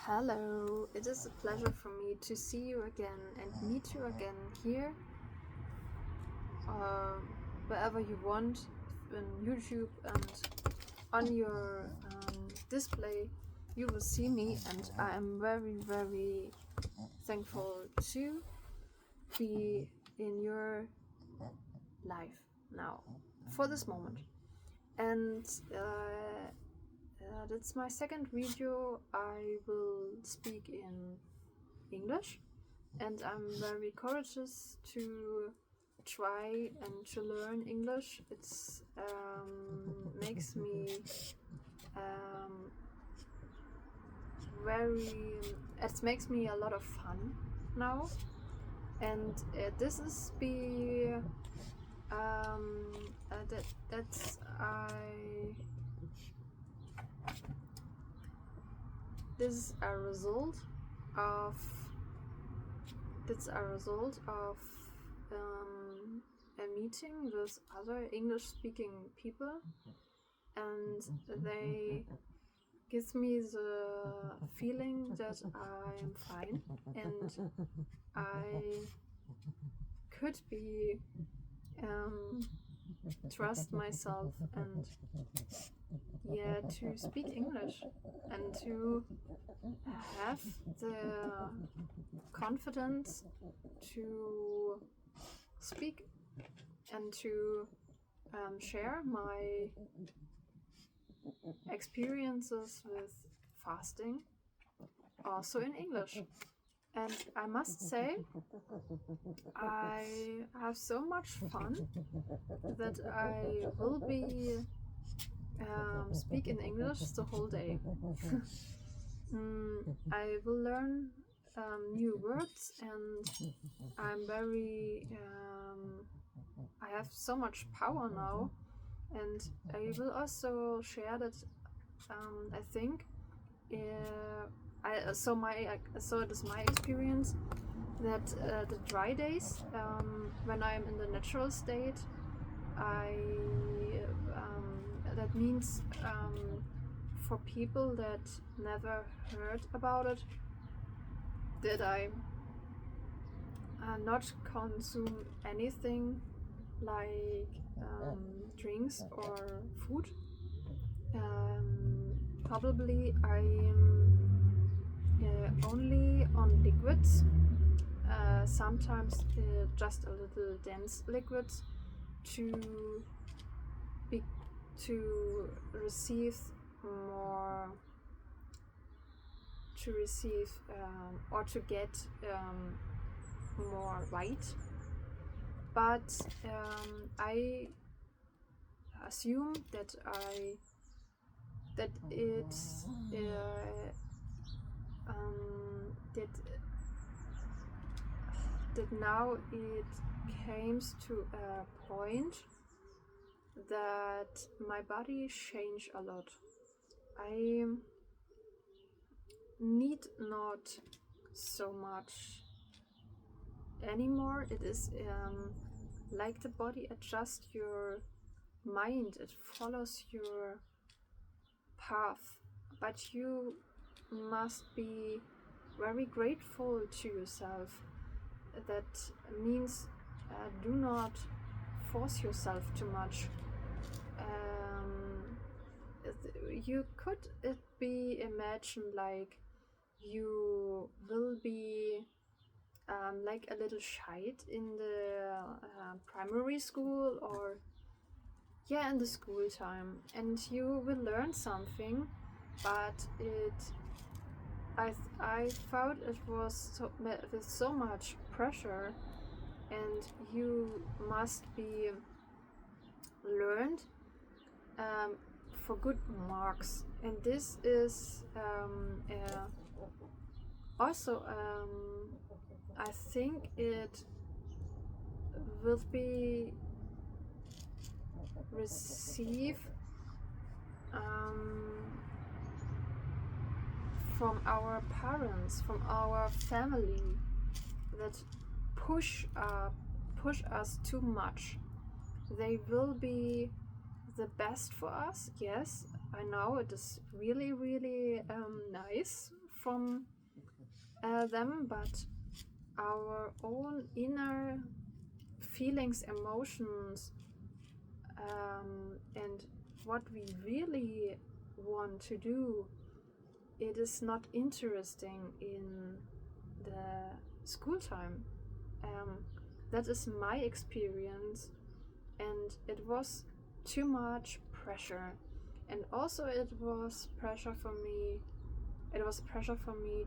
Hello, it is a pleasure for me to see you again and meet you again here, uh, wherever you want, in YouTube and on your display. You will see me, and I am very, very thankful to be in your life now for this moment. And that's my second video. I will speak in English, and I'm very courageous to try and to learn English. It's makes me it makes me a lot of fun now, and this is this is a result of a meeting with other English-speaking people, and they give me the feeling that I am fine and I could be trust myself and to speak English and to have the confidence to speak and to share my experiences with fasting also in English. And I must say, I have so much fun that I will be speak in English the whole day. I will learn new words, and I'm very I have so much power now, and I will also share that I think so it is my experience that the dry days, when I'm in the natural state, that means for people that never heard about it, that I not consume anything like drinks or food. Probably I am only on liquids, sometimes just a little dense liquids to receive more, or to get more light. But I assume that now it comes to a point that my body changed a lot. I need not so much anymore. It is like the body adjusts your mind, it follows your path, but you must be very grateful to yourself. That means do not force yourself too much. You could be imagined like you will be like a little child in the primary school, or in the school time, and you will learn something, but I thought it was with so much pressure, and you must be learned for good marks, and this is also I think it will be received from our parents, from our family, that push us too much. They will be the best for us. Yes, I know it is really, really nice from them, but our own inner feelings, emotions, and what we really want to do, it is not interesting in the school time. That is my experience, and it was too much pressure. And also it was pressure for me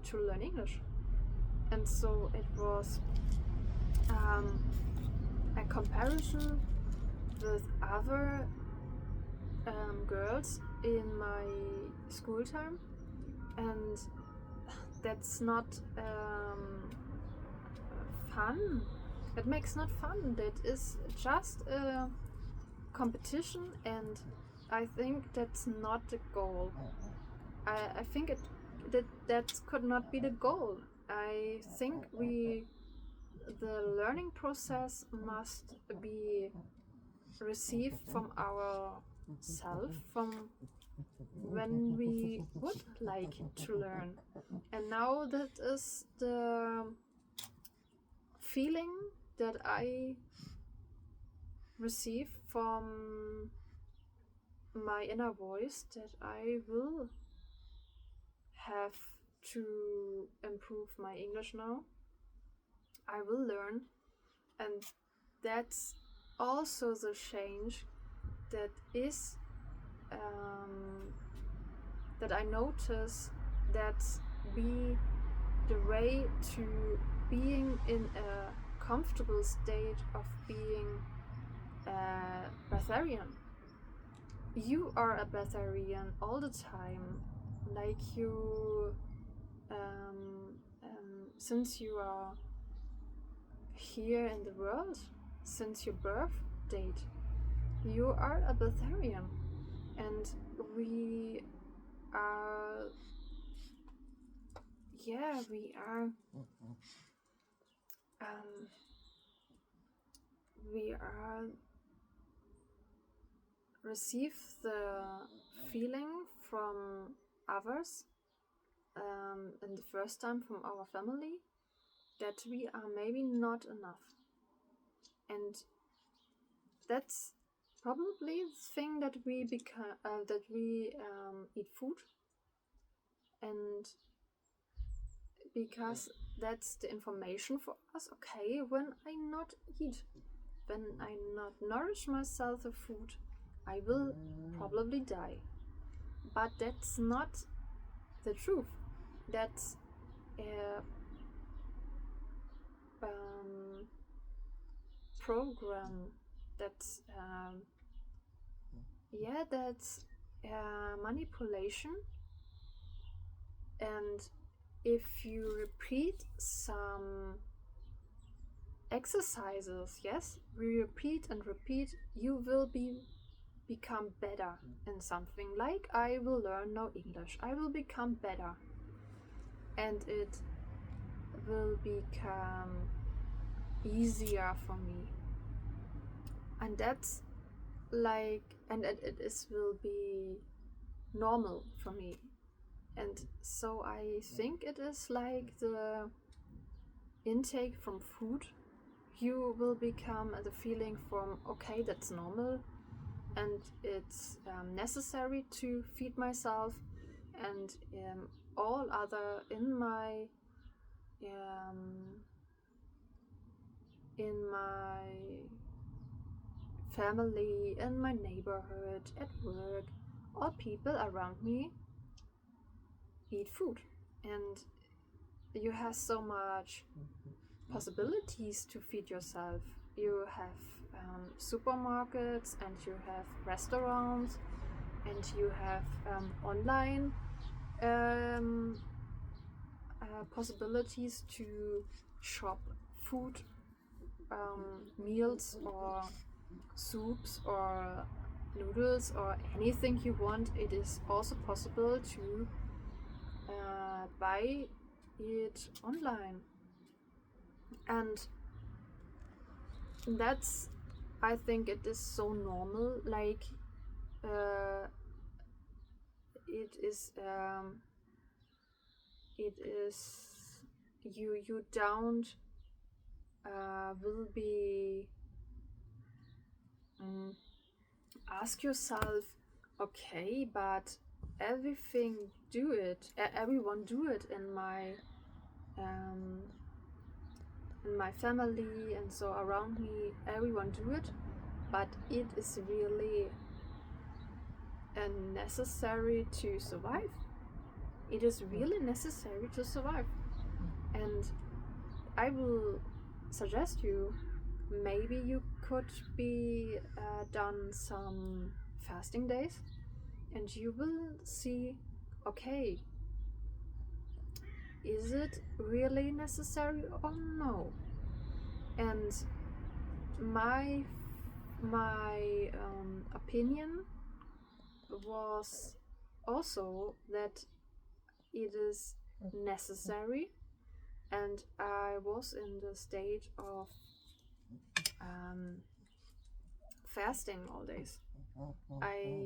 to learn English. And so it was a comparison with other girls in my school time, and that's not fun. It makes not fun. That is just a competition, and I think that's not the goal. I think that could not be the goal. I think the learning process must be received from ourself, from when we would like to learn. And now that is the feeling that I receive from my inner voice, that I will have to improve my English now. I will learn, and that's also the change that is that I notice that be the way to being in a comfortable state of being a breatharian. You are a breatharian all the time, like you since you are here in the world, since your birth date, you are a breatharian, and we are we are receive the feeling from others, and the first time from our family, that we are maybe not enough. And that's probably the thing that we eat food, and because that's the information for us. Okay, when I not eat, when I not nourish myself with food, I will probably die. But that's not the truth. That's a program. That's that's manipulation. And if you repeat some exercises, yes, we repeat and repeat, you will become better in something. Like, I will learn now English, I will become better, and it will become easier for me. And that's like, and it will be normal for me. And so I think it is like the intake from food. You will become the feeling from, okay, that's normal, and it's necessary to feed myself, and all other in my family, in my neighborhood, at work, all people around me eat food. And you have so much possibilities to feed yourself. You have supermarkets, and you have restaurants, and you have online possibilities to shop food, meals or soups or noodles or anything you want. It is also possible to buy it online. And that's, I think it is so normal, like it is it is you don't will be ask yourself, okay, but everyone do it in my family and so around me, everyone do it, but it is really necessary to survive. It is really necessary to survive. And I will suggest you, maybe you could be done some fasting days, and you will see, okay, is it really necessary or no? And my opinion was also that it is necessary, and I was in the stage of fasting all days. I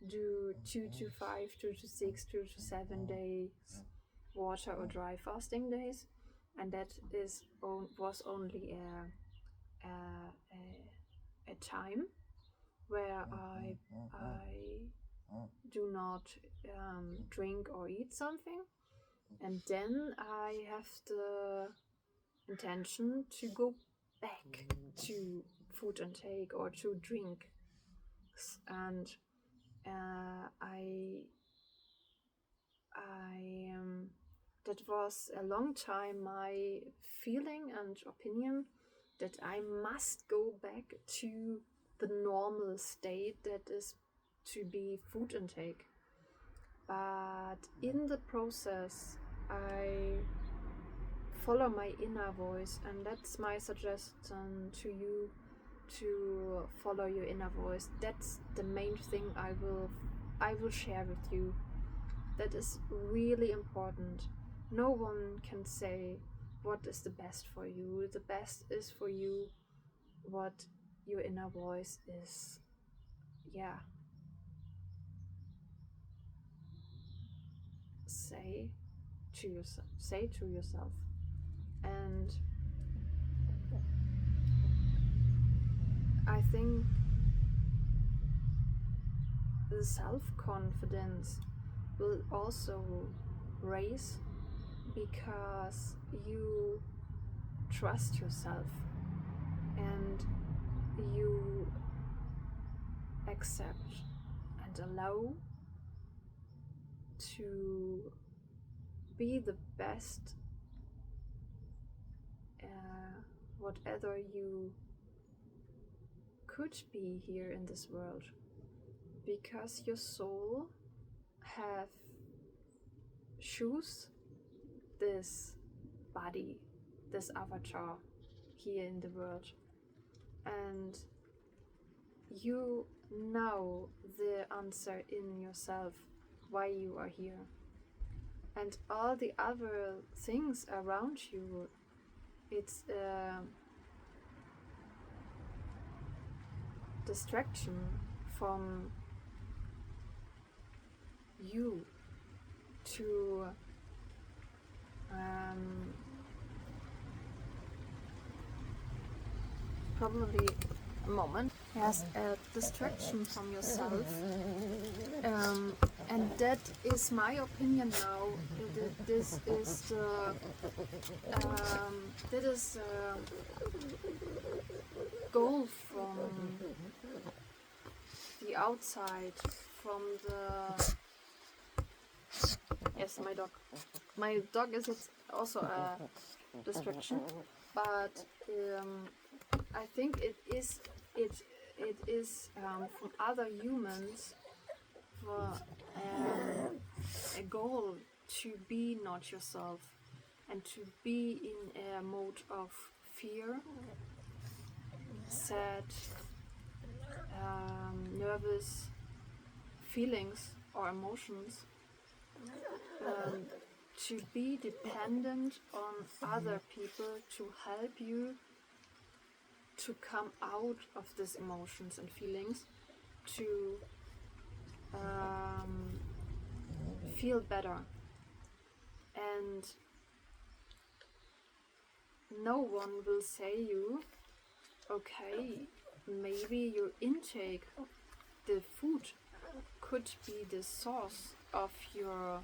do 2 to 5, 2 to 6, 2 to 7 days water or dry fasting days, and that was only a time where I do not drink or eat something, and then I have the intention to go back to food intake or to drink, and I that was a long time my feeling and opinion that I must go back to the normal state, that is to be food intake. But in the process, I follow my inner voice, and that's my suggestion to you, to follow your inner voice. That's the main thing I will share with you. That is really important. No one can say what is the best for you. The best is for you what your inner voice is. Yeah. Say to yourself. And I think the self-confidence will also raise because you trust yourself and you accept and allow to be the best whatever you could be here in this world, because your soul have choose this body, this avatar here in the world, and you know the answer in yourself why you are here. And all the other things around you, it's a distraction from you to probably a moment. Yes, a distraction from yourself, and that is my opinion now. This is the goal from the outside, from the yes, my dog is also a distraction, but I think it is from other humans for a goal to be not yourself and to be in a mode of fear, sad, nervous feelings or emotions, to be dependent on other people to help you to come out of these emotions and feelings, to feel better. no one will say you, okay, maybe your intake, the food, could be the source of your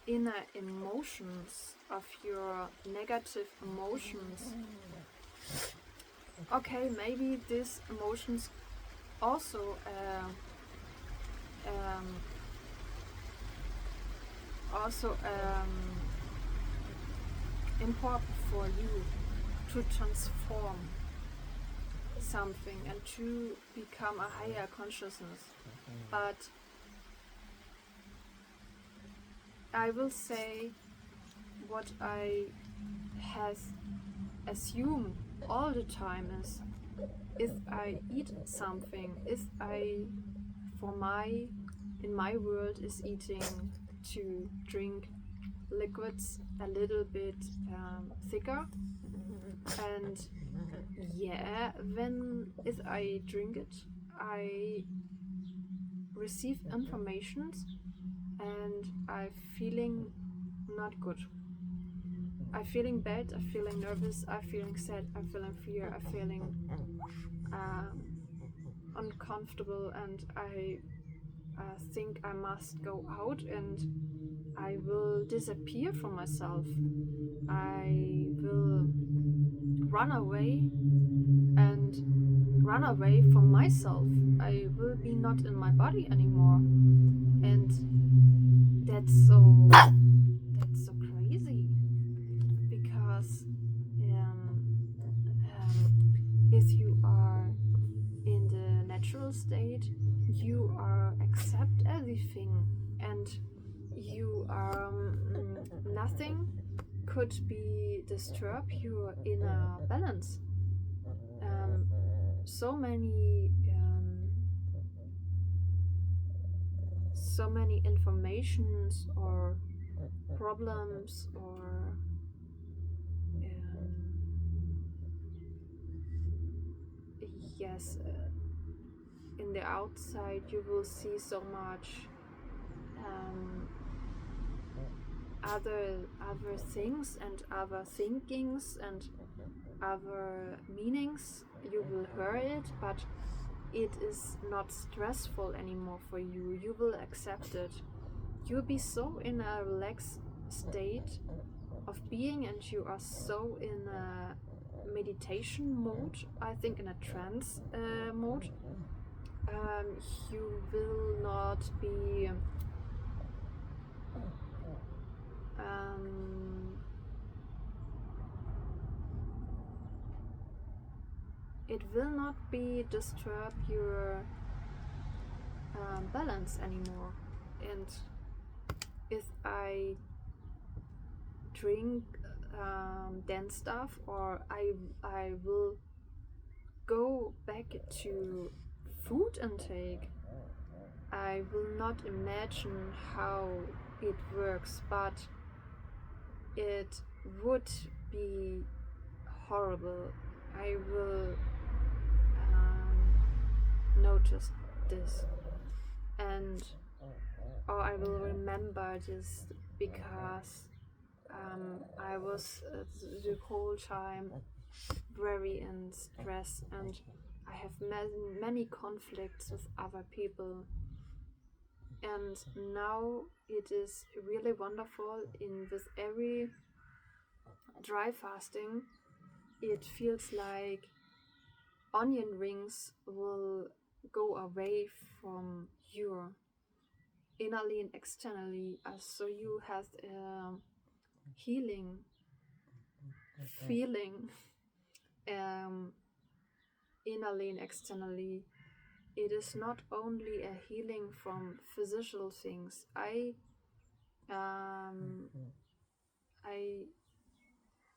inner emotions, of your negative emotions. Okay, maybe these emotions also important for you to transform something and to become a higher consciousness. But I will say what I have assumed all the time is, if I eat something, if I, in my world, is eating to drink liquids a little bit thicker, and yeah, if I drink it, I receive informations and I'm feeling not good. I'm feeling bad, I'm feeling nervous, I'm feeling sad, I'm feeling fear, I'm feeling uncomfortable, and I think I must go out and I will disappear from myself. I will run away and run away from myself. I will be not in my body anymore. And that's so crazy, because if you are in the natural state, you are accept everything, and you are nothing could be disturb your inner balance. So many informations or problems or yes, in the outside you will see so much other things and other thinkings and other meanings. You will hear it, but it is not stressful anymore for you. You will accept it. You'll be so in a relaxed state of being, and you are so in a meditation mode, I think in a trance mode. You will not be it will not be disturb your balance anymore. And if I drink dense stuff, or I will go back to food intake, I will not imagine how it works, but it would be horrible. I will notice this, or I will remember this, because I was the whole time very in stress, and I have many conflicts with other people. And now it is really wonderful with every dry fasting. It feels like onion rings will go away from your innerly and externally, so you have healing feeling innerly and externally. It is not only a healing from physical things. I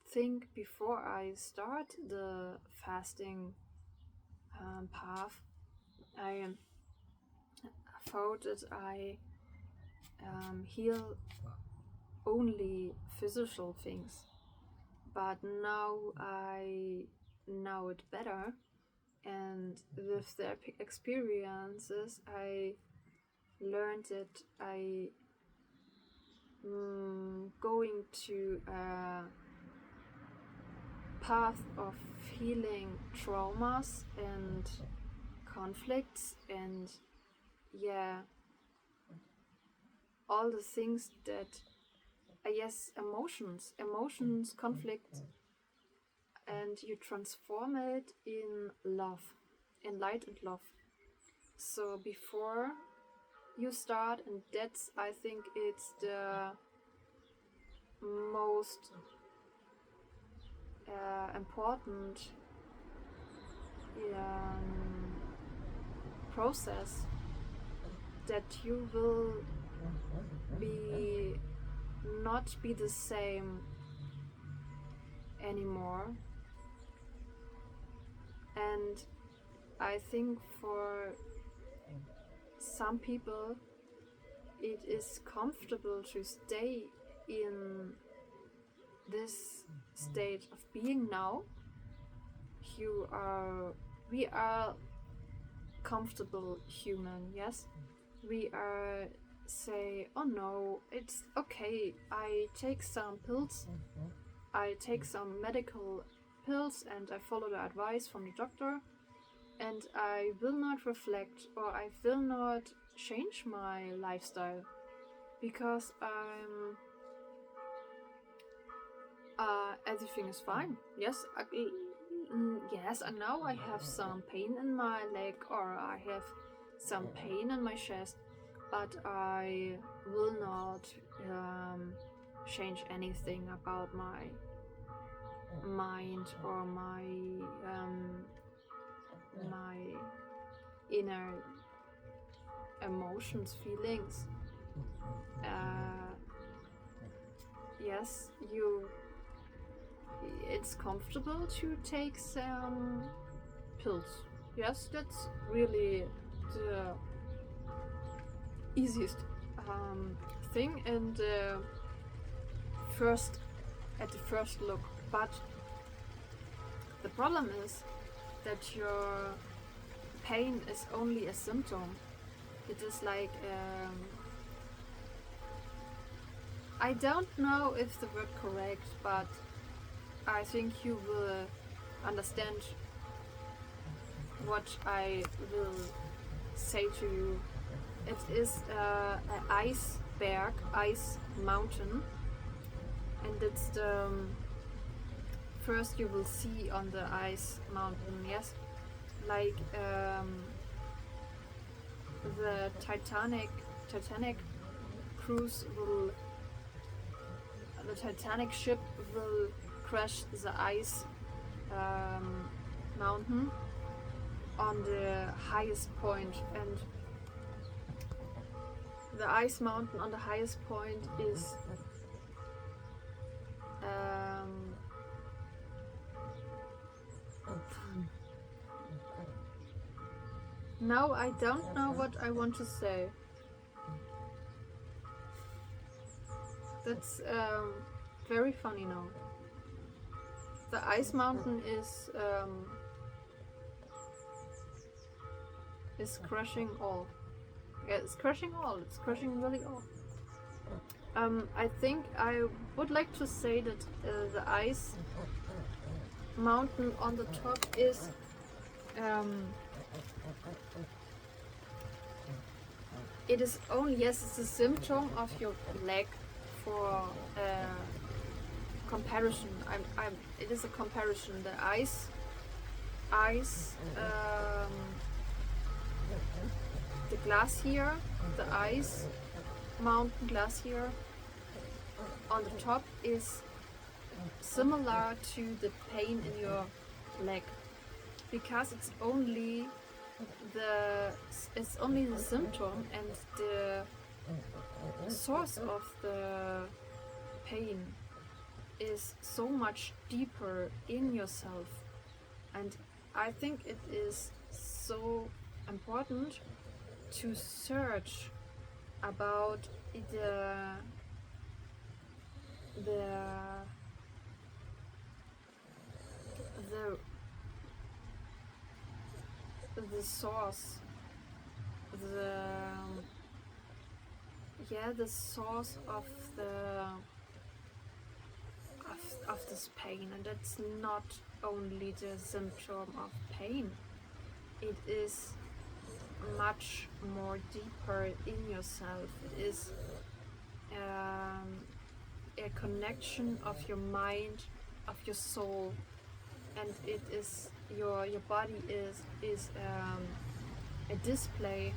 think before I start the fasting path, I thought that I heal only physical things, but now I know it better, and with the experiences I learned that I going to path of healing traumas and conflicts and all the things that emotions, conflict, and you transform it in love, in light and love. So before you start, and that's, I think it's the most important process, that you will not be the same anymore. And I think for some people it is comfortable to stay in this state of being now. We are comfortable human, yes? We are say, oh no, it's okay, I take some pills, I take some medical pills and I follow the advice from the doctor, and I will not reflect, or I will not change my lifestyle because everything is fine. Yes, yes, and now I have some pain in my leg, or I have some pain in my chest, but I will not change anything about my mind or my inner emotions, feelings. Yes, it's comfortable to take some pills. Yes, that's really the easiest thing and at the first look. But the problem is that your pain is only a symptom. It is like I don't know if the word correct, but I think you will understand what I will say to you. It is an ice mountain, and it's the first you will see on the ice mountain. Yes, like the Titanic cruise will. The Titanic ship will crash the ice mountain on the highest point, and the ice mountain on the highest point is now I don't know what I want to say. That's very funny now. The ice mountain is crushing all. Yeah, it's crushing all. It's crushing really all. I think I would like to say that the ice mountain on the top is it is only, yes, it's a symptom of your leg for comparison. It is a comparison. The ice, the glacier, the ice mountain glacier on the top is similar to the pain in your leg, because it's only the symptom, and the source of the pain is so much deeper in yourself. And I think it is so important to search about the source, the source of of this pain, and it's not only the symptom of pain. It is much more deeper in yourself. It is a connection of your mind, of your soul, and it is your body is a display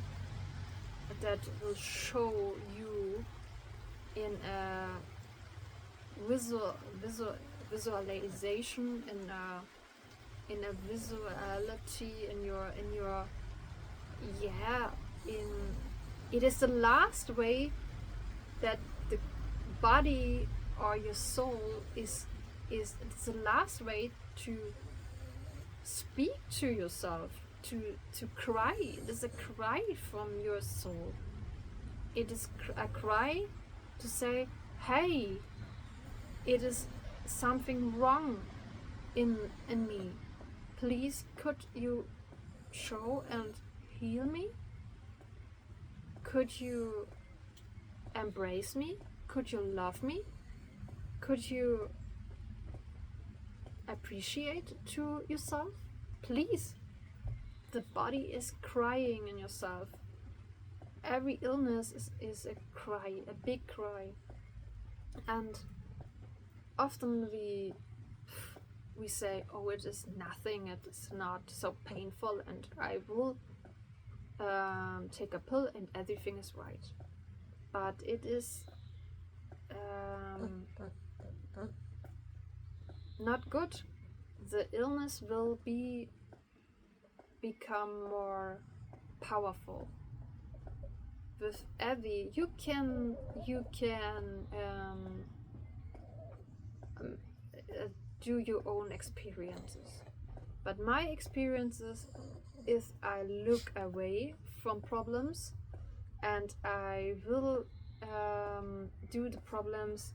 that will show you in a visualization, in a visuality, in your yeah, in it is the last way that the body or your soul is it's the last way to speak to yourself, to cry. It is a cry from your soul. It is a cry to say, hey, it is something wrong in me. Please, could you show and heal me? Could you embrace me? Could you love me? Could you appreciate to yourself? Please. The body is crying in yourself. Every illness is a cry, a big cry. And often we say, oh, it is nothing, it is not so painful, and I will take a pill and everything is right. But it is not good. The illness will become more powerful. With every you can do your own experiences, but my experiences is I look away from problems and I will do the problems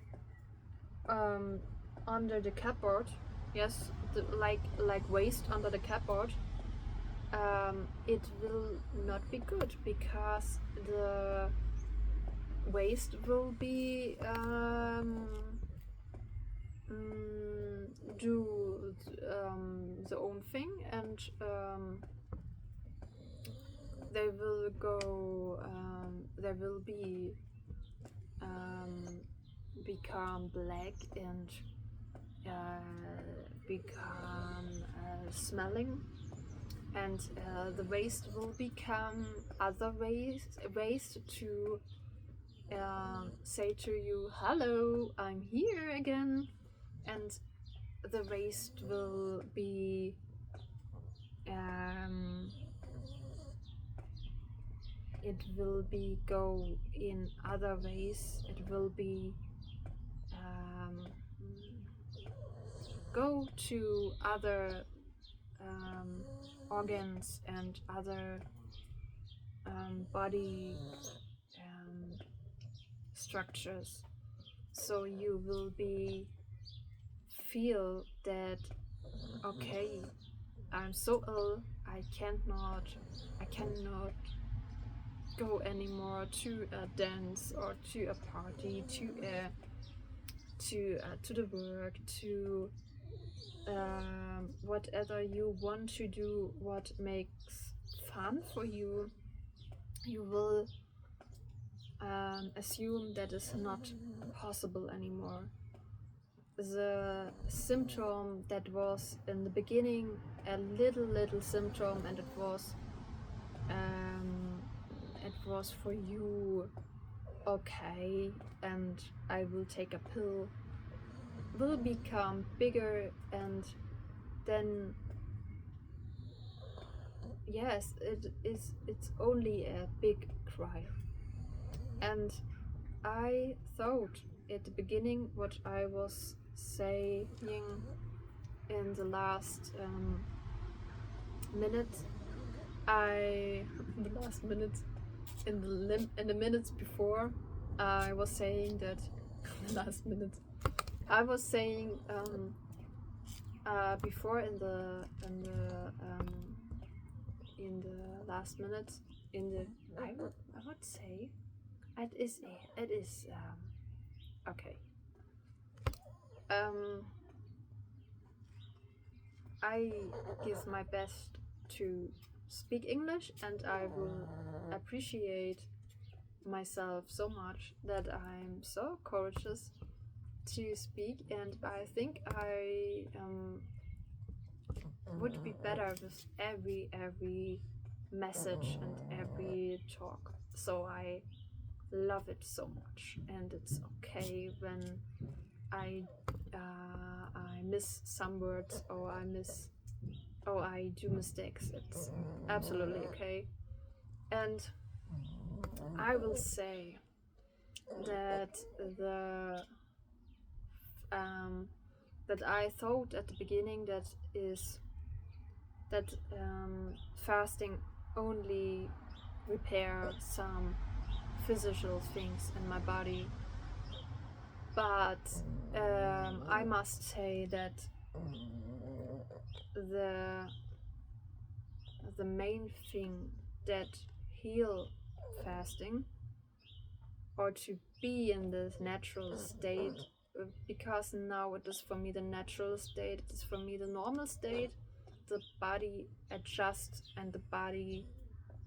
under the cupboard. Yes, like waste under the cupboard. It will not be good because the waste will be do the own thing, and they will go. They will be become black and become smelling, and the waste will become other waste to say to you, hello, I'm here again. And the waste will be it will be go in other ways. It will be go to other organs and other body structures. So you will be feel that, okay, I'm so ill, I cannot go anymore to a dance or to a party, to the work, to whatever you want to do, what makes fun for you. You will assume that is not possible anymore. The symptom that was in the beginning a little symptom, and it was for you, okay, and I will take a pill, will become bigger, and then yes, it's only a big cry. And I thought at the beginning what I was saying in the last minute, in the minutes before, I was saying that the last minute I was saying before in the last minute, in the I would say it is okay. I give my best to speak English, and I will appreciate myself so much that I'm so courageous to speak, and I think I would be better with every message and every talk. So I love it so much, and it's okay when I I miss some words, or I do mistakes. It's absolutely okay. And I will say that that I thought at the beginning that fasting only repair some physical things in my body, but I must say that the the main thing that heal fasting, or to be in this natural state, because now it is for me the natural state, it is for me the normal state, the body adjusts and the body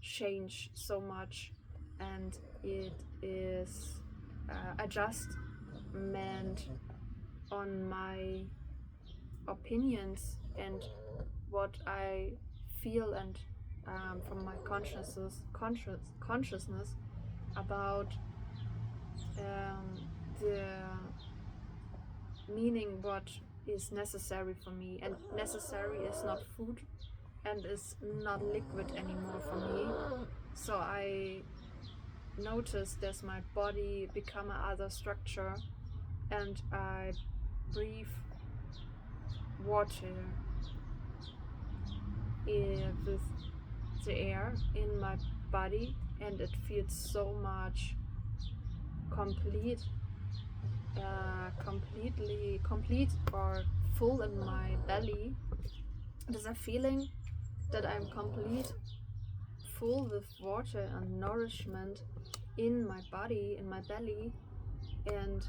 change so much, and it is adjustment on my opinions and what I feel, and from my consciousness about the meaning what is necessary for me. And necessary is not food and is not liquid anymore for me. So I noticed as my body become another structure, and I breathe water with the air in my body, and it feels so much complete, complete or full in my belly. There's a feeling that I'm complete, full with water and nourishment in my body, in my belly, and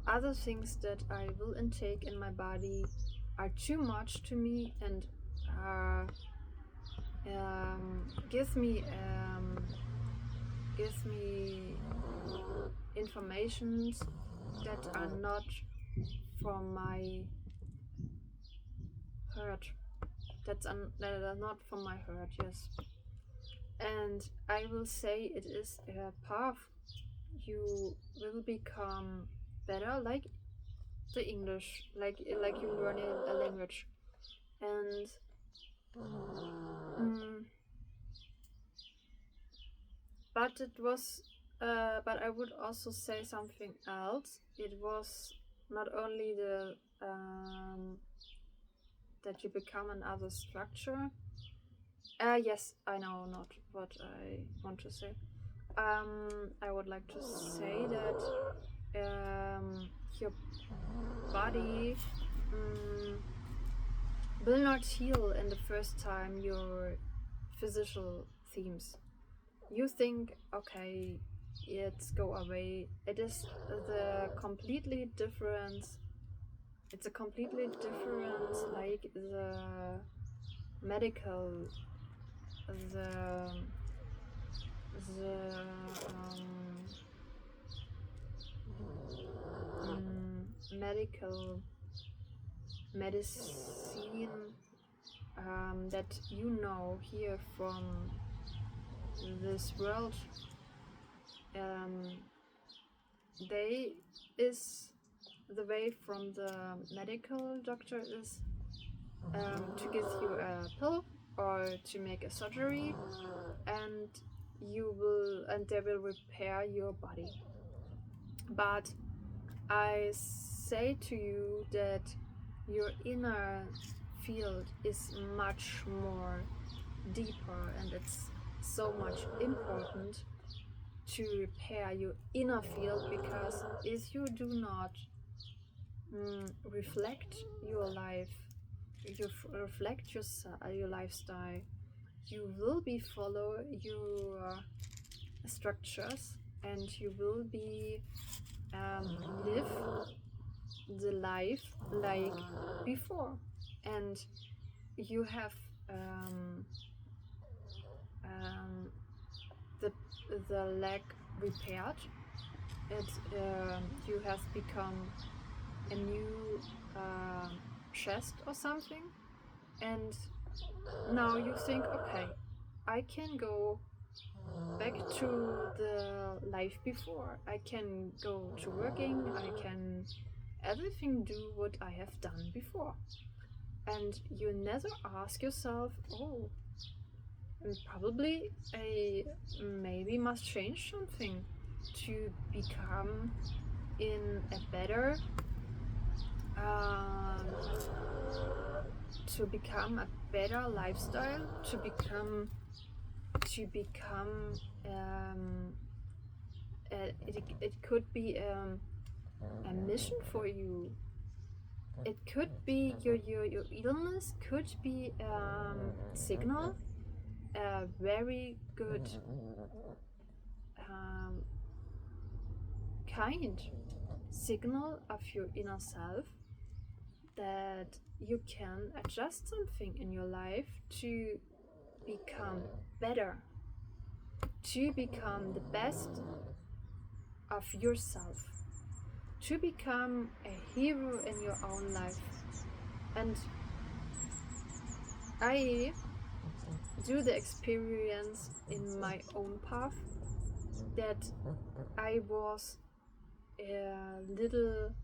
other things that I will intake in my body are too much to me, and gives me informations that are not from my heart. That are not from my heart, yes. And I will say it is a path. You will become better, like the English, like you learn a language, and but it was. But I would also say something else. It was not only the that you become another structure. Yes, I know not what I want to say. I would like to say that your body will not heal in the first time your physical themes. You think, okay, it's go away. It is the completely different. It's a completely different, like the medical, the the medical medicine that you know here from this world. They is the way from the medical doctor is to give you a pill or to make a surgery, and they will repair your body. But I say to you that your inner field is much more deeper, and it's so much important to repair your inner field, because if you do not reflect your life, reflect your lifestyle, you will be follow your structures, and you will be live the life like before. And you have the leg repaired. You have become a new chest or something, and now you think, okay, I can go back to the life before. I can go to working. I can everything do what I have done before. And you never ask yourself, oh, probably I maybe must change something to become in a better lifestyle, to become it could be a mission for you. It could be your illness could be signal, a very good kind signal of your inner self that you can adjust something in your life to become better, to become the best of yourself, to become a hero in your own life. And I do the experience in my own path that I was a little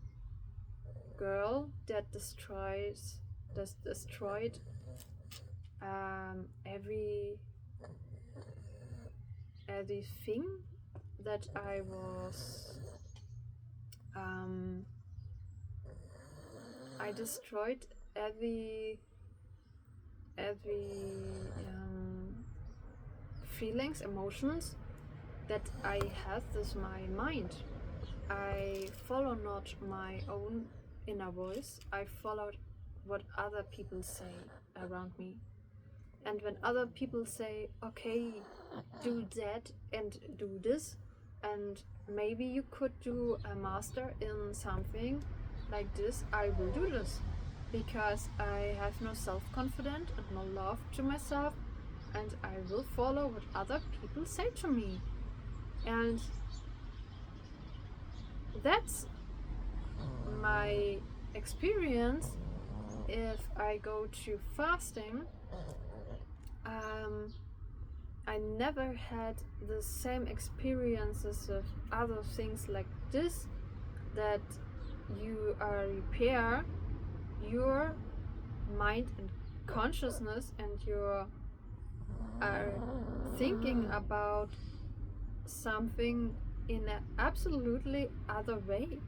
girl that destroyed everything that I was. I destroyed every feelings, emotions that I had with my mind. I follow not my own inner voice. I followed what other people say around me. And when other people say, okay, do that and do this, and maybe you could do a master in something like this, I will do this. Because I have no self-confidence and no love to myself, and I will follow what other people say to me. And that's my experience. If I go to fasting, I never had the same experiences of other things like this, that you repair your mind and consciousness, and you are thinking about something in an absolutely other way.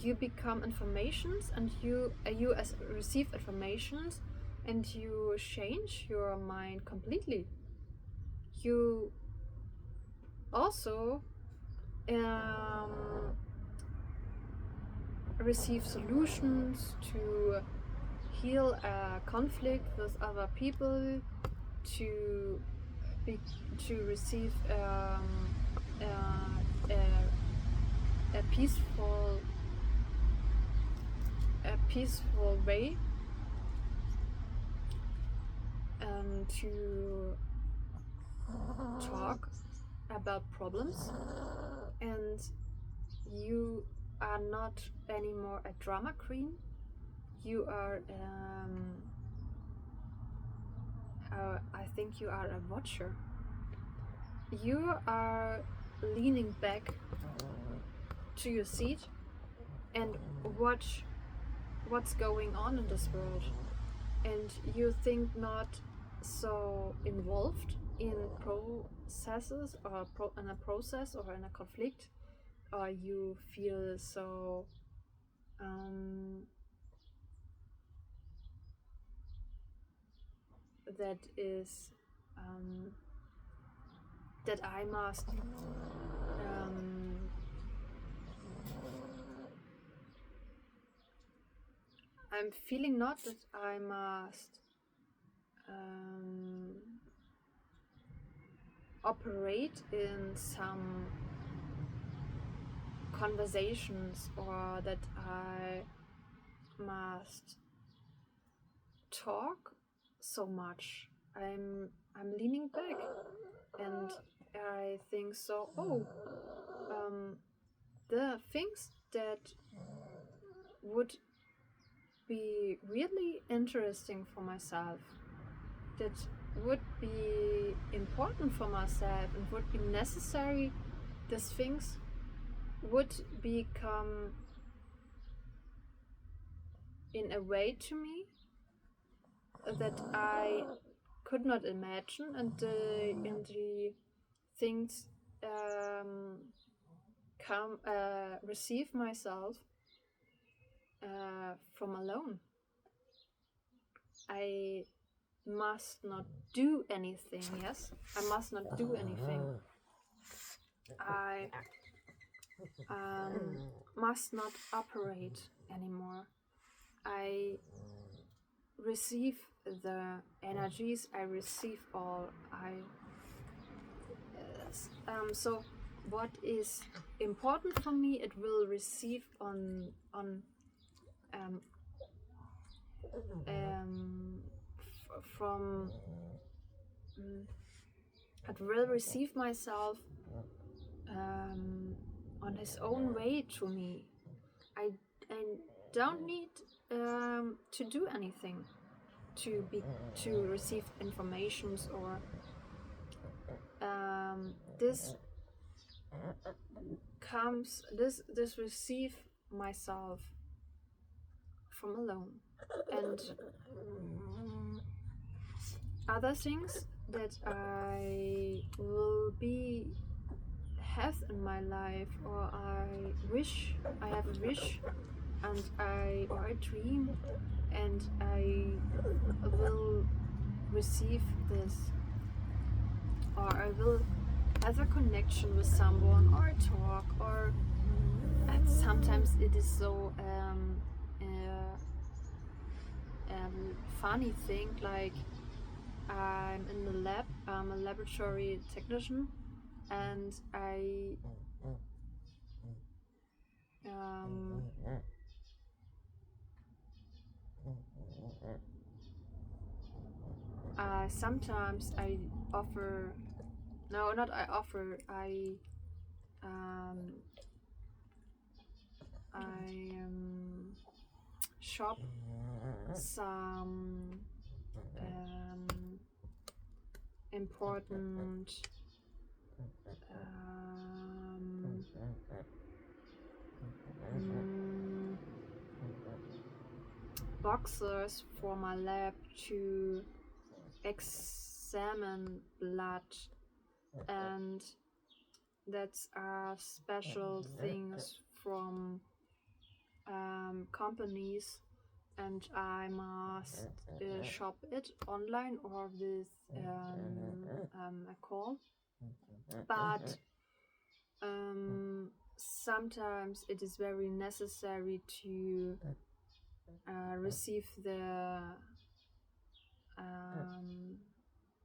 You become informations, and you receive informations, and you change your mind completely. You also receive solutions to heal a conflict with other people, to receive a peaceful way, to talk about problems. And you are not anymore a drama queen. You are I think you are a watcher. You are leaning back to your seat and watch what's going on in this world, and you think not so involved in processes, or in a process, or in a conflict, or you feel so that is that I must I'm feeling not that I must operate in some conversations, or that I must talk so much. I'm leaning back, and I think so. Oh, the things that would be really interesting for myself, that would be important for myself and would be necessary, these things would become in a way to me that I could not imagine, and the things come receive myself from alone. I must not do anything. Yes, I must not do anything. I must not operate anymore. I receive the energies. I receive all. So what is important for me, it will receive on from it will receive myself on his own way to me. I don't need to do anything to receive informations or this receive myself from alone. And other things that I will have in my life, or I have a wish, and or a dream, and I will receive this, or I will have a connection with someone, or talk, or sometimes it is so funny thing, like I'm in the lab, I'm a laboratory technician, and I sometimes I offer, no, not I offer, I shop some important boxes for my lab to examine blood, and that's special things from companies, and I must shop it online or with a call. But sometimes it is very necessary to receive the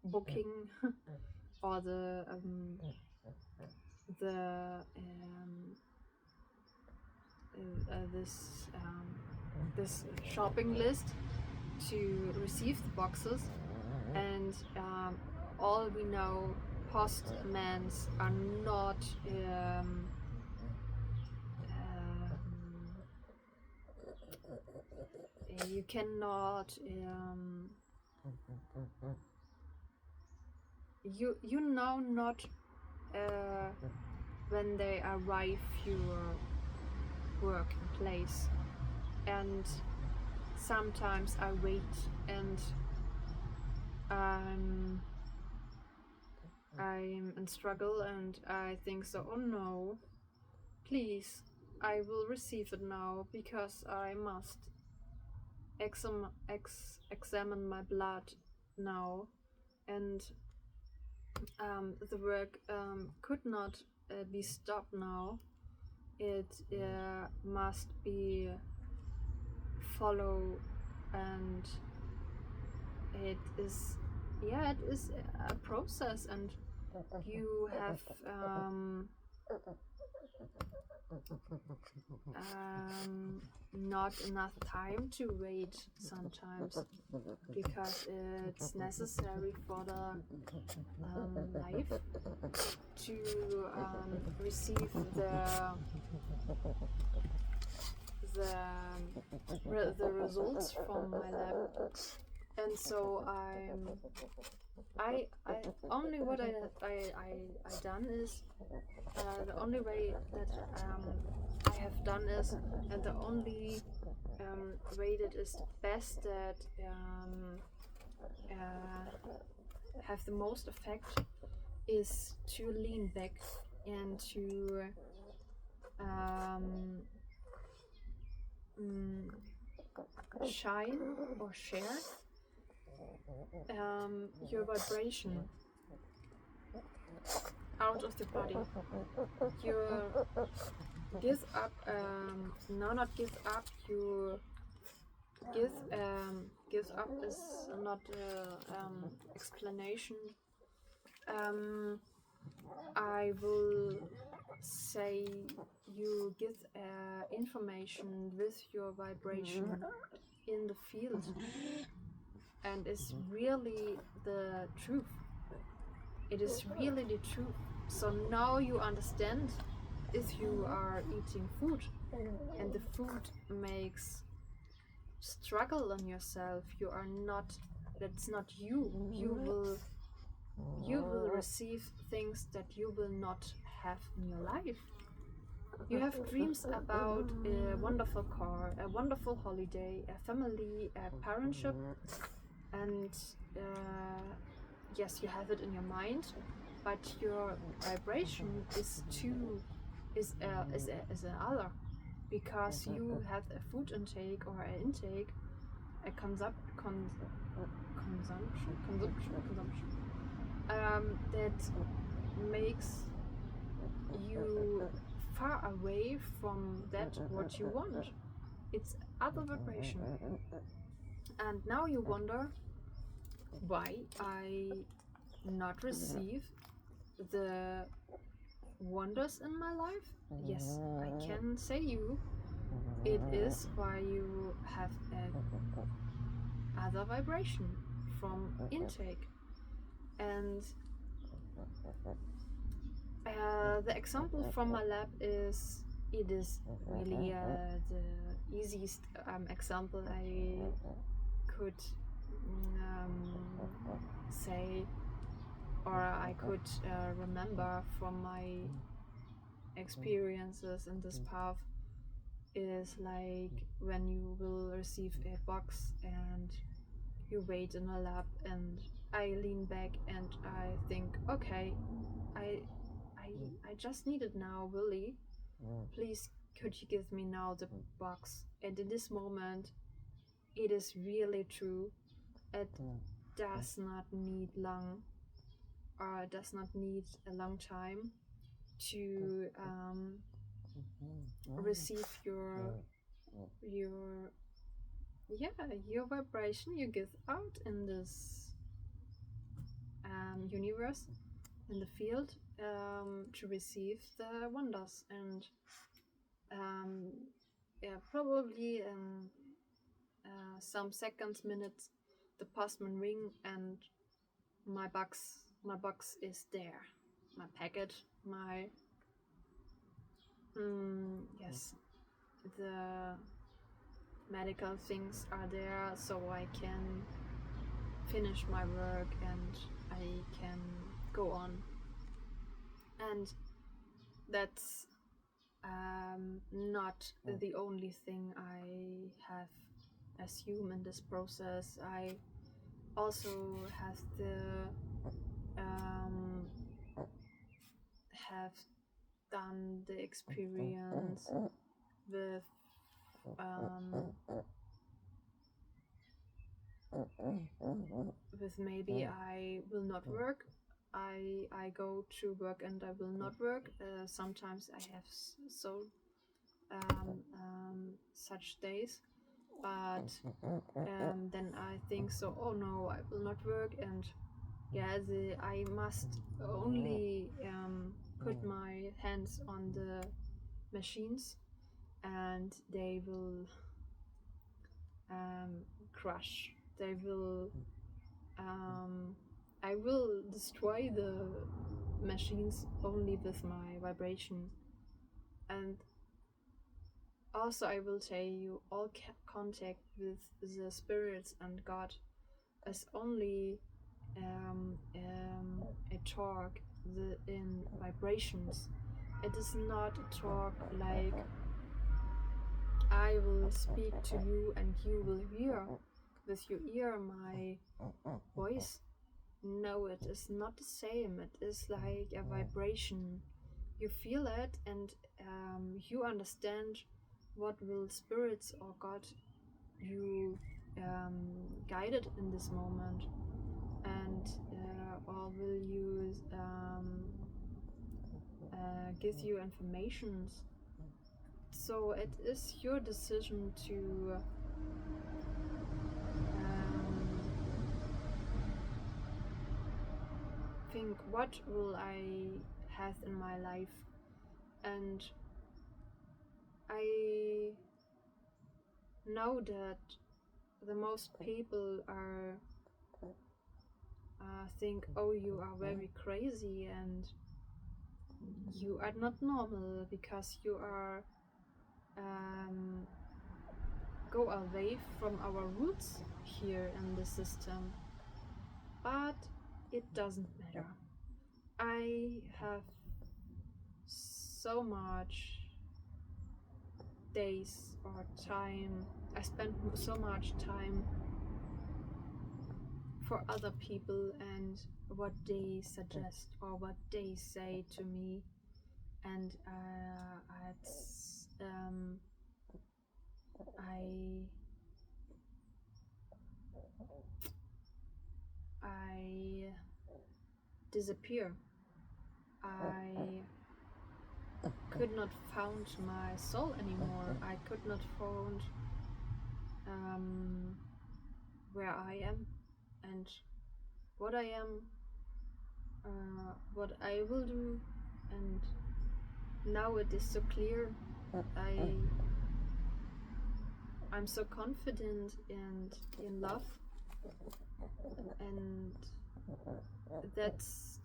booking or this shopping list to receive the boxes, and all we know, postmen are not you cannot you know not when they arrive your working place, and sometimes I wait, and I'm in struggle, and I think so, oh no, please, I will receive it now, because I must examine my blood now, and the work could not be stopped now. It must be follow, and it is a process, and you have not enough time to wait sometimes, because it's necessary for the life to receive the results from my lab. And so I only what I done is the only way that I have done is, and the only way that is best, that have the most effect, is to lean back and to shine or share your vibration out of the body. You give up, not give up, you give up is not explanation. I will say you give information with your vibration in the field, and it's really the truth. It is really the truth. So now you understand, if you are eating food and the food makes struggle on yourself, you are not, that's not you. You will receive things that you will not have in your life. You have dreams about a wonderful car, a wonderful holiday, a family, a parentship, and yes, you have it in your mind, but your vibration is another, because you have a food intake or an intake, a consumption that makes you far away from that what you want. It's other vibration. And now you wonder why I not receive the wonders in my life. Yes, I can say you, it is why you have a other vibration from intake. And the example from my lab is, it is really the easiest example I could say, or I could remember from my experiences in this path, is like when you will receive a box and you wait in a lab, and I lean back and I think, okay, I just need it now, Willie. Please, could you give me now the box? And in this moment, it is really true. It does not need long, or it does not need a long time to receive your vibration you give out in this universe, in the field, to receive the wonders. And probably in some seconds, minutes, the postman ring, and my box is there, my package, my yes, the medical things are there, so I can finish my work and I can go on. And that's not the only thing I have assumed in this process. I also have have done the experience with maybe I will not work. I go to work and I will not work. Sometimes I have such days, but then I think so, oh no, I will not work, and I must only put my hands on the machines, and they will crush. They will I will destroy the machines only with my vibration. And also I will tell you, all contact with the spirits and God is only a talk in vibrations. It is not a talk like I will speak to you and you will hear with your ear my voice. No, it is not the same. It is like a vibration. You feel it, and you understand what will spirits or God you guided in this moment, and or will you give you informations. So it is your decision to think, what will I have in my life? And I know that the most people are think, oh, you are very crazy and you are not normal because you are go away from our roots here in the system. But it doesn't matter. I have so much days or time. I spend so much time for other people and what they suggest or what they say to me, and I disappear. I could not found my soul anymore. I could not found where I am and what I am, what I will do, and now it is so clear. I'm so confident and in love, and that's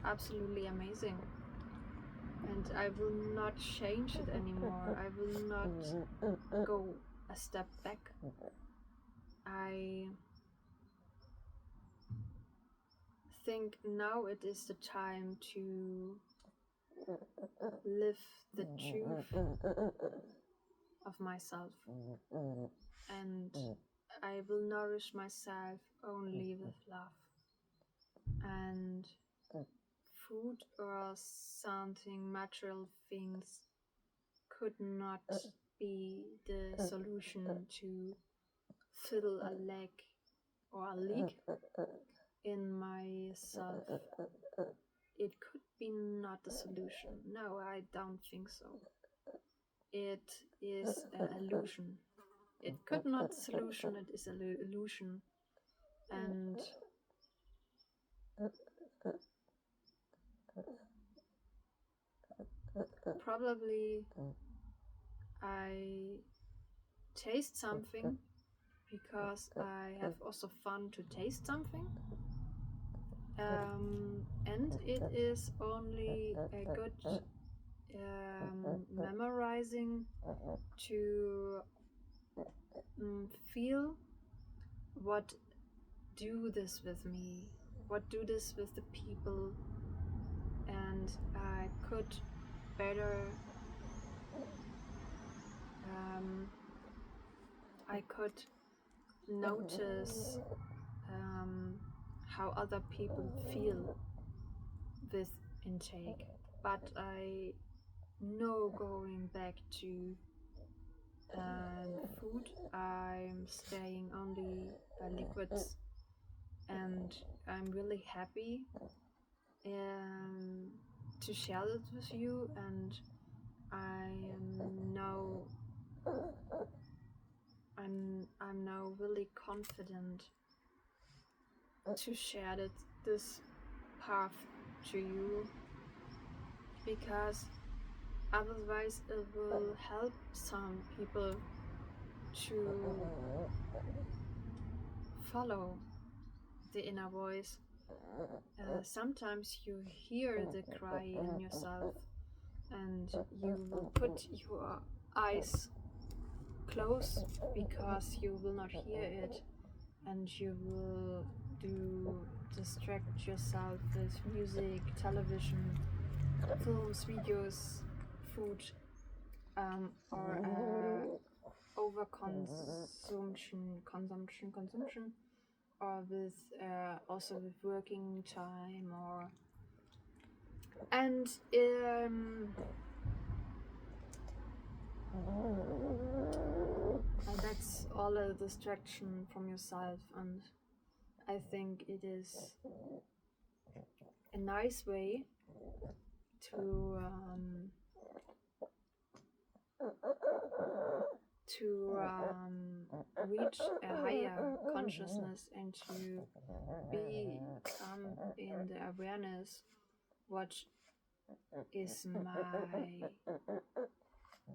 absolutely amazing. And I will not change it anymore. I will not go a step back. I think now it is the time to live the truth of myself, and I will nourish myself only with love. And food or something material things could not be the solution to fill a lack or a leak in myself. It could be not the solution. No, I don't think so. It is an illusion. It could not the solution, it is an illusion. And probably I taste something because I have also fun to taste something. And it is only a good memorizing to feel what do this with me, what do this with the people, and I could better I could notice how other people feel with intake. But I know going back to food, I'm staying only by liquids, and I'm really happy to share it with you, and I'm now really confident to share this path to you, because otherwise it will help some people to follow the inner voice. Sometimes you hear the cry in yourself and you will put your eyes closed because you will not hear it, and you will distract yourself with music, television, films, videos, food, or consumption, or with also with working time, or and that's all a distraction from yourself. And I think it is a nice way to reach a higher consciousness and to become in the awareness what is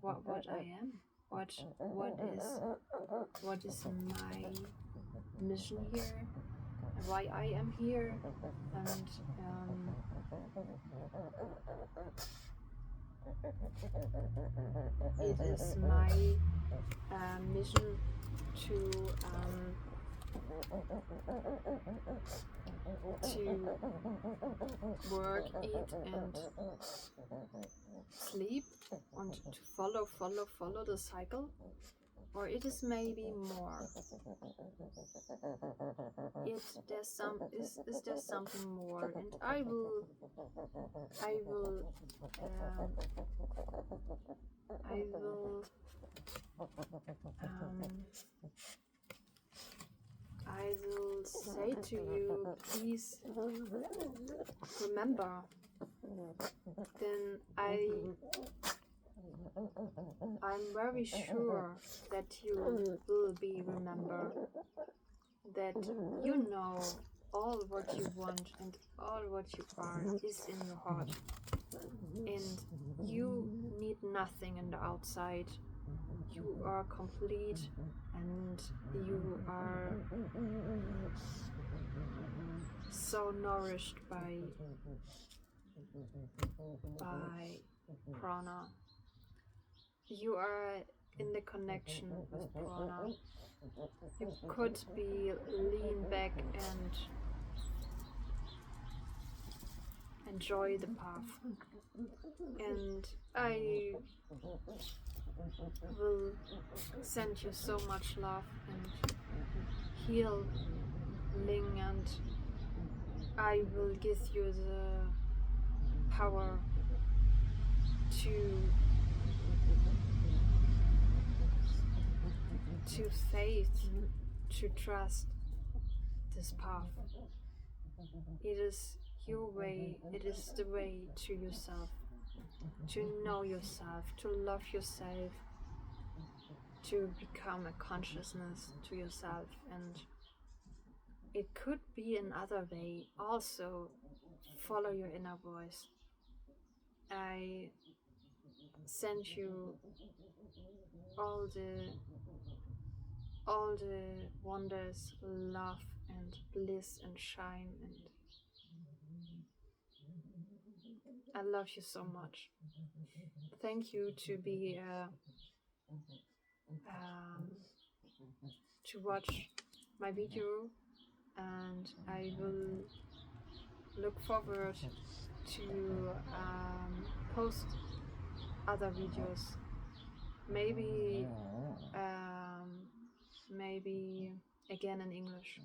what I am, what is my mission here, why I am here, and it is my mission to work, eat, and sleep, and to follow the cycle. Or it is maybe more. Is there something more? And I will say to you, please remember. Then I'm very sure that you will be remembered, that you know all what you want and all what you are is in your heart, and you need nothing in the outside. You are complete, and you are so nourished by prana. You are in the connection with prana. You could be lean back and enjoy the path. And I will send you so much love and healing, and I will give you the power to faith, to trust this path. It is your way, it is the way to yourself, to know yourself, to love yourself, to become a consciousness to yourself. And it could be another way also. Follow your inner voice. I send you all the wonders, love and bliss and shine, and I love you so much. Thank you to be to watch my video, and I will look forward to post other videos, maybe again in English.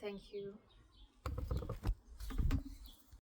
Thank you.